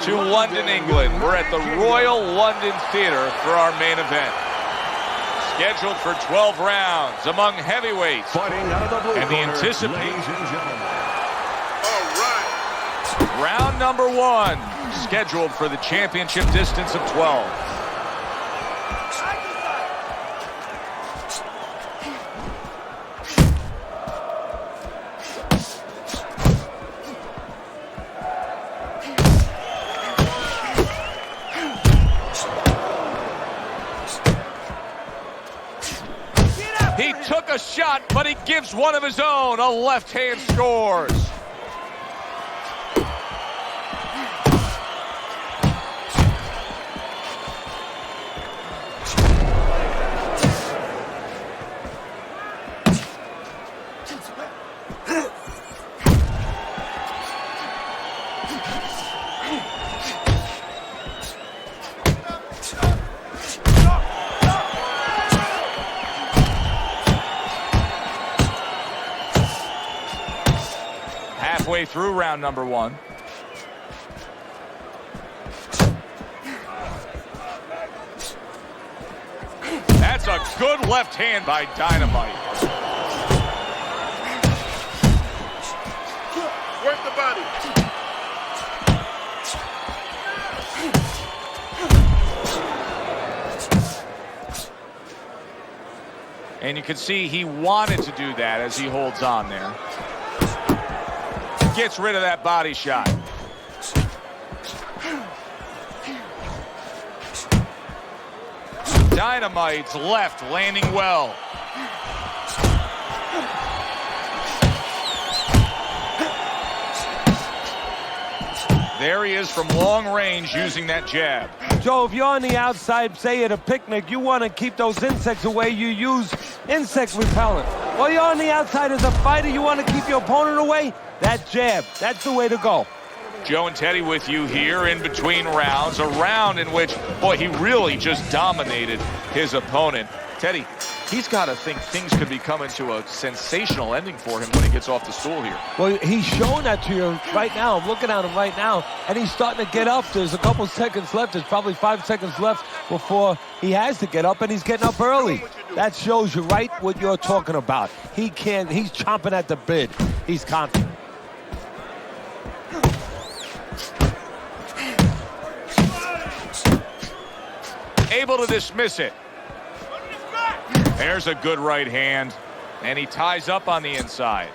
to London, England. We're at the Royal London Theatre for our main event. Scheduled for 12 rounds among heavyweights. And the anticipated round number 1, scheduled for the championship distance of 12. He took a shot, but he gives one of his own. A left hand scores. Halfway through round number 1. That's a good left hand by Dynamite. Work the body. And you can see he wanted to do that as he holds on there. Gets rid of that body shot. Dynamite's left landing well. There he is from long range using that jab. Joe, if you're on the outside, say at a picnic, you want to keep those insects away, you use insect repellent. While you're on the outside as a fighter, you want to keep your opponent away, that jab, that's the way to go. Joe and Teddy with you here in between rounds, a round in which, boy, he really just dominated his opponent. Teddy, he's got to think things could be coming to a sensational ending for him when he gets off the stool here. Well, he's showing that to you right now. I'm looking at him right now, and he's starting to get up. There's a couple seconds left. There's probably 5 seconds left before he has to get up, and he's getting up early. That shows you right what you're talking about. He's chomping at the bit. He's confident. Able to dismiss it. There's a good right hand, and he ties up on the inside.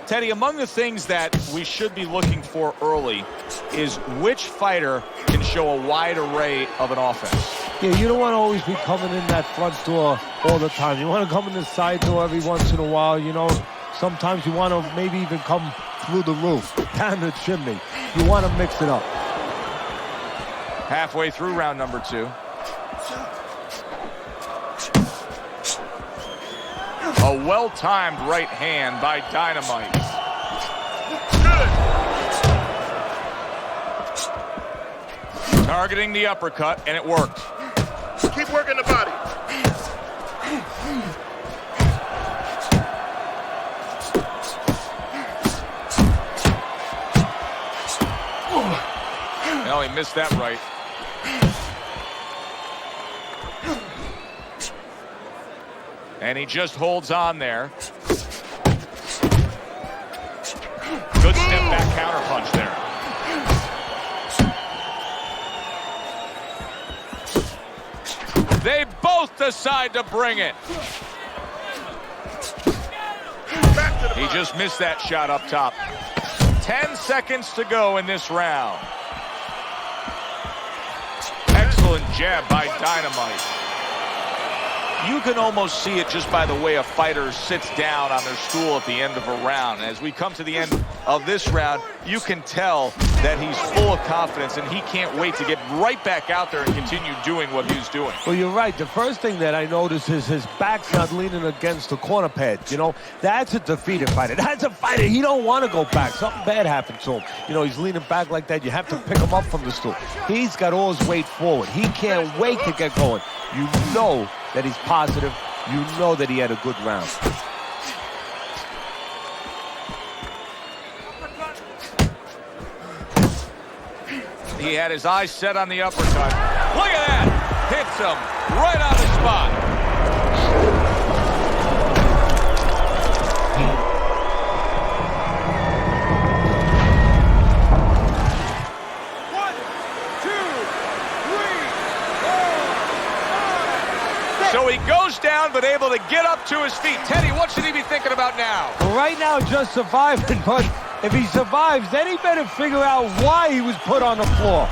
Teddy, among the things that we should be looking for early is which fighter can show a wide array of an offense. Yeah, you don't want to always be coming in that front door all the time. You want to come in the side door every once in a while, you know. Sometimes you want to maybe even come through the roof, down the chimney. You want to mix it up. Halfway through round number 2. A well-timed right hand by Dynamite. Good. Targeting the uppercut, and it worked. Keep working the body. No, he missed that right. And he just holds on there. Good step back counter punch there. They both decide to bring it. He just missed that shot up top. 10 seconds to go in this round. Excellent jab by Dynamite. You can almost see it just by the way a fighter sits down on their stool at the end of a round. As we come to the end of this round, you can tell that he's full of confidence and he can't wait to get right back out there and continue doing what he's doing. Well, you're right. The first thing that I notice is his back's not leaning against the corner pad. You know, that's a defeated fighter. That's a fighter. He don't want to go back. Something bad happened to him. You know, he's leaning back like that. You have to pick him up from the stool. He's got all his weight forward. He can't wait to get going. You know that he's positive. You know that he had a good round. He had his eyes set on the uppercut. Look at that! Hits him right on the spot. So he goes down, but able to get up to his feet. Teddy, what should he be thinking about now? Well, right now, just surviving. But if he survives, then he better figure out why he was put on the floor.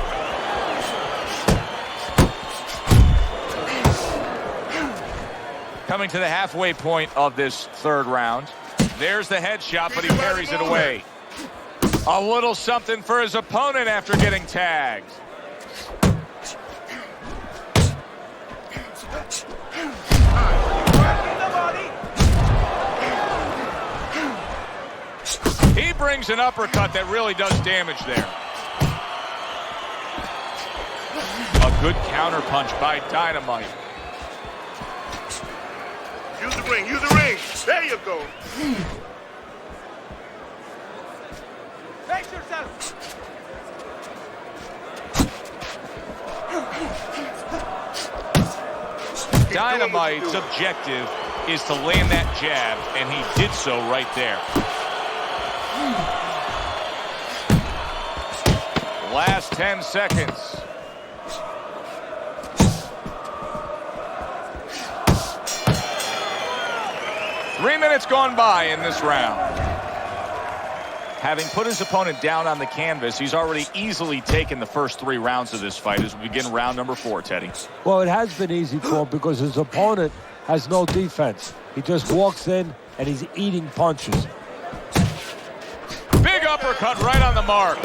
Coming to the halfway point of this third round. There's the headshot, but he parries it away. A little something for his opponent after getting tagged. He brings an uppercut that really does damage there. A good counter punch by Dynamite. Use the ring, use the ring. There you go. Face yourself. Dynamite's objective is to land that jab, and he did so right there. Last 10 seconds. Three minutes gone by in this round. Having put his opponent down on the canvas, he's already easily taken the first 3 rounds of this fight as we begin round number 4, Teddy. Well, it has been easy for him because his opponent has no defense. He just walks in and he's eating punches. Big uppercut right on the mark.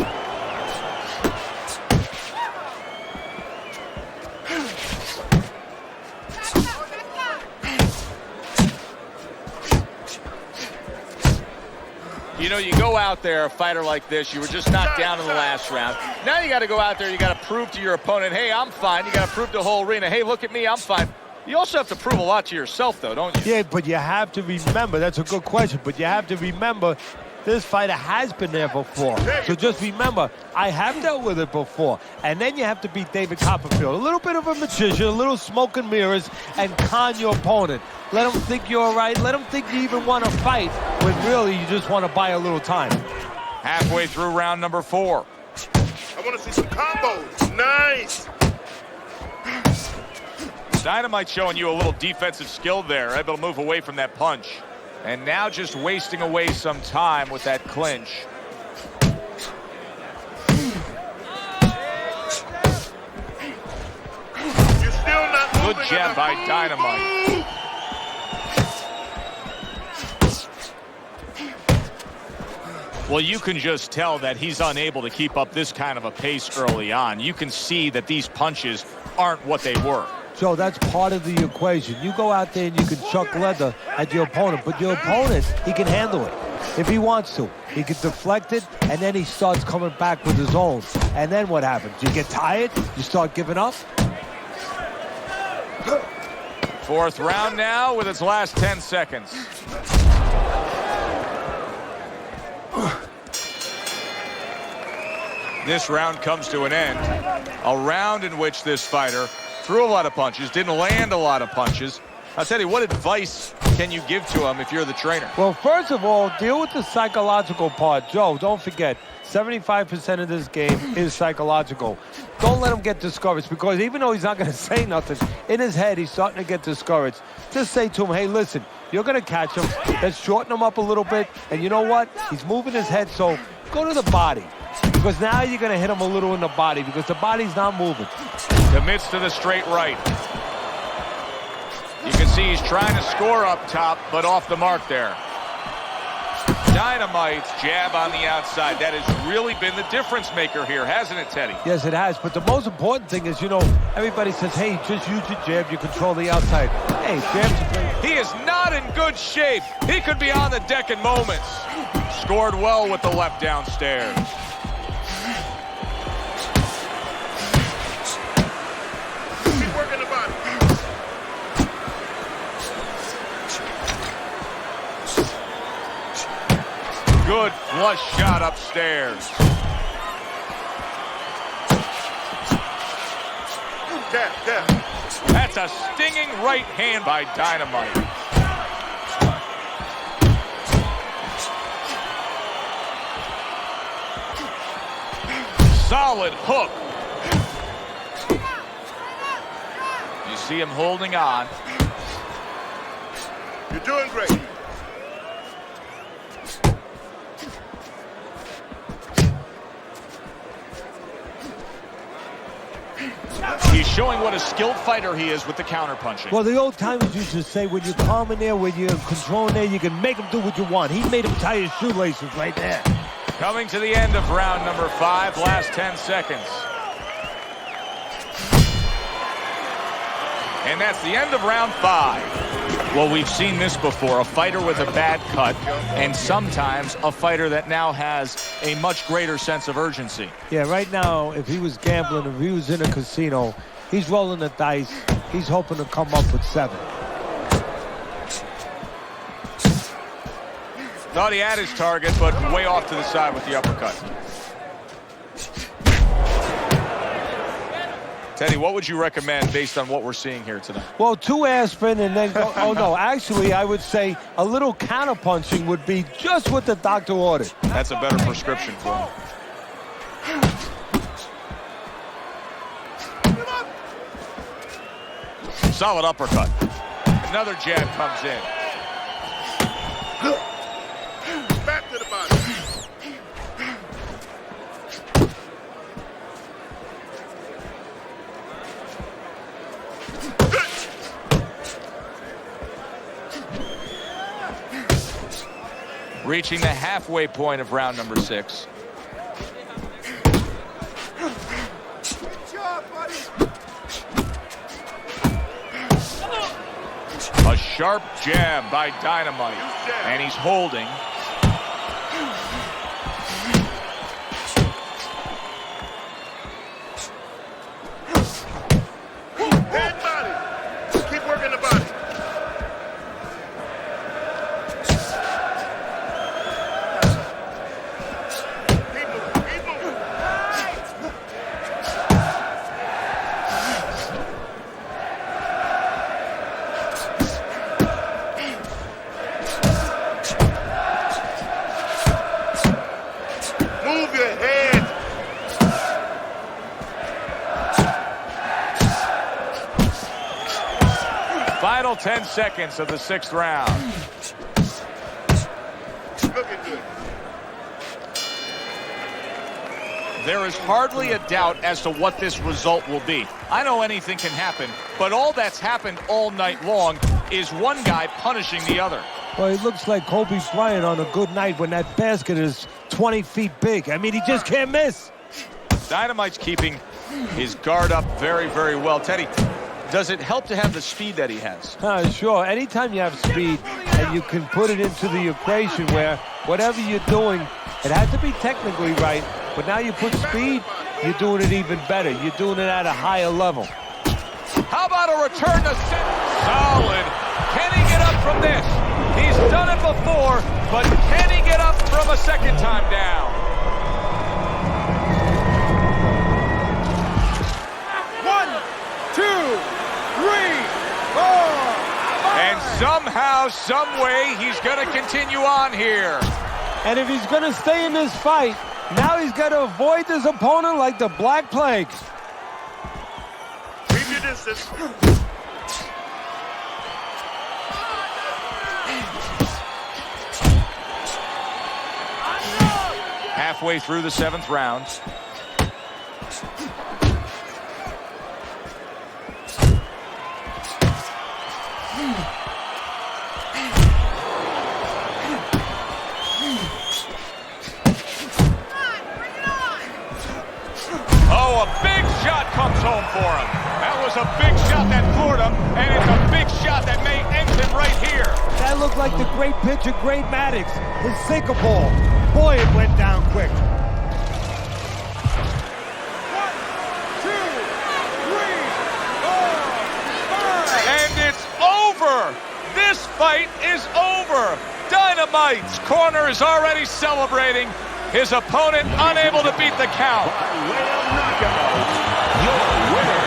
You know, you go out there, a fighter like this, you were just knocked down in the last round. Now you got to go out there, you got to prove to your opponent, hey, I'm fine. You got to prove to the whole arena, hey, look at me, I'm fine. You also have to prove a lot to yourself, though, don't you? Yeah, but you have to remember, that's a good question, but you have to remember this fighter has been there before. So just remember, I have dealt with it before. And then you have to beat David Copperfield. A little bit of a magician, a little smoke and mirrors, and con your opponent. Let him think you're all right. Let him think you even want to fight, when really you just want to buy a little time. Halfway through round number 4. I want to see some combos. Nice. Dynamite showing you a little defensive skill there, able to move away from that punch. And now just wasting away some time with that clinch. You're still not moving. Good jab by Dynamite. Well, you can just tell that he's unable to keep up this kind of a pace early on. You can see that these punches aren't what they were. Joe, that's part of the equation. You go out there and you can chuck leather at your opponent, but your opponent, he can handle it if he wants to. He can deflect it, and then he starts coming back with his own. And then what happens? You get tired? You start giving up? Fourth round now with its last 10 seconds. This round comes to an end. A round in which this fighter threw a lot of punches, didn't land a lot of punches. I'll tell you, what advice can you give to him if you're the trainer? Well, first of all, deal with the psychological part. Joe, don't forget, 75% of this game is psychological. Don't let him get discouraged, because even though he's not going to say nothing, in his head, he's starting to get discouraged. Just say to him, hey, listen, you're going to catch him. Let's shorten him up a little bit. And you know what? He's moving his head, so go to the body. Because now you're going to hit him a little in the body, because the body's not moving. Commits to the straight right. You can see he's trying to score up top, but off the mark there. Dynamite's jab on the outside. That has really been the difference maker here, hasn't it, Teddy? Yes, it has. But the most important thing is, you know, everybody says, hey, just use your jab. You control the outside. Hey, jabs. He is not in good shape. He could be on the deck in moments. Scored well with the left downstairs. Keep working the body. Good flush shot upstairs. Tap. That's a stinging right hand by Dynamite. Solid hook. You see him holding on. You're doing great. He's showing what a skilled fighter he is with the counterpunching. Well, the old timers used to say, when you're calm in there, when you're controlling there, you can make him do what you want. He made him tie his shoelaces right there. Coming to the end of round number 5, last 10 seconds. And that's the end of round 5. Well, we've seen this before, a fighter with a bad cut, and sometimes a fighter that now has a much greater sense of urgency. Yeah, right now, if he was gambling, if he was in a casino, he's rolling the dice. He's hoping to come up with 7. Thought he had his target, but way off to the side with the uppercut. Teddy, what would you recommend based on what we're seeing here tonight? Well, 2 aspirin and then go. Oh, no, actually, I would say a little counterpunching would be just what the doctor ordered. That's a better prescription for him. Solid uppercut. Another jab comes in. Back to the body. Reaching the halfway point of round number 6. A sharp jab by Dynamite, and he's holding. Head body. Keep working the body. Keep moving. Move your head. Final 10 seconds of the 6th round. Looking good. There is hardly a doubt as to what this result will be. I know anything can happen, but all that's happened all night long is one guy punishing the other. Well, he looks like Kobe Bryant on a good night when that basket is 20 feet big. I mean, he just can't miss. Dynamite's keeping his guard up very, very well. Teddy, does it help to have the speed that he has? Sure. Anytime you have speed and you can put it into the equation where whatever you're doing, it has to be technically right, but now you put speed, you're doing it even better. You're doing it at a higher level. How about a return to center? Solid. Can he get up from this? He's done it before, but can he get up from a second time down? 1, 2, 3, 4. And somehow, some way, he's going to continue on here. And if he's going to stay in this fight, now he's got to avoid this opponent like the Black Plague. Keep your distance. Halfway through the 7th round. Oh, a big shot comes home for him. That was a big shot that floored him, and it's a big shot that may end him right here. That looked like the great pitcher, Great Maddox, his sinker ball. Boy, it went down quick. 1, 2, 3, 4, 5. And it's over. This fight is over. Dynamite's corner is already celebrating. His opponent unable to beat the count. By way of knockout, your winner,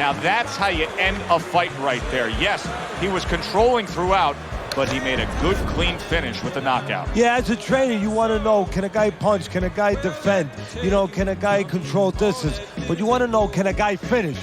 Now that's how you end a fight right there. Yes, he was controlling throughout, but he made a good, clean finish with the knockout. Yeah, as a trainer, you want to know, can a guy punch? Can a guy defend? You know, can a guy control distance? But you want to know, can a guy finish?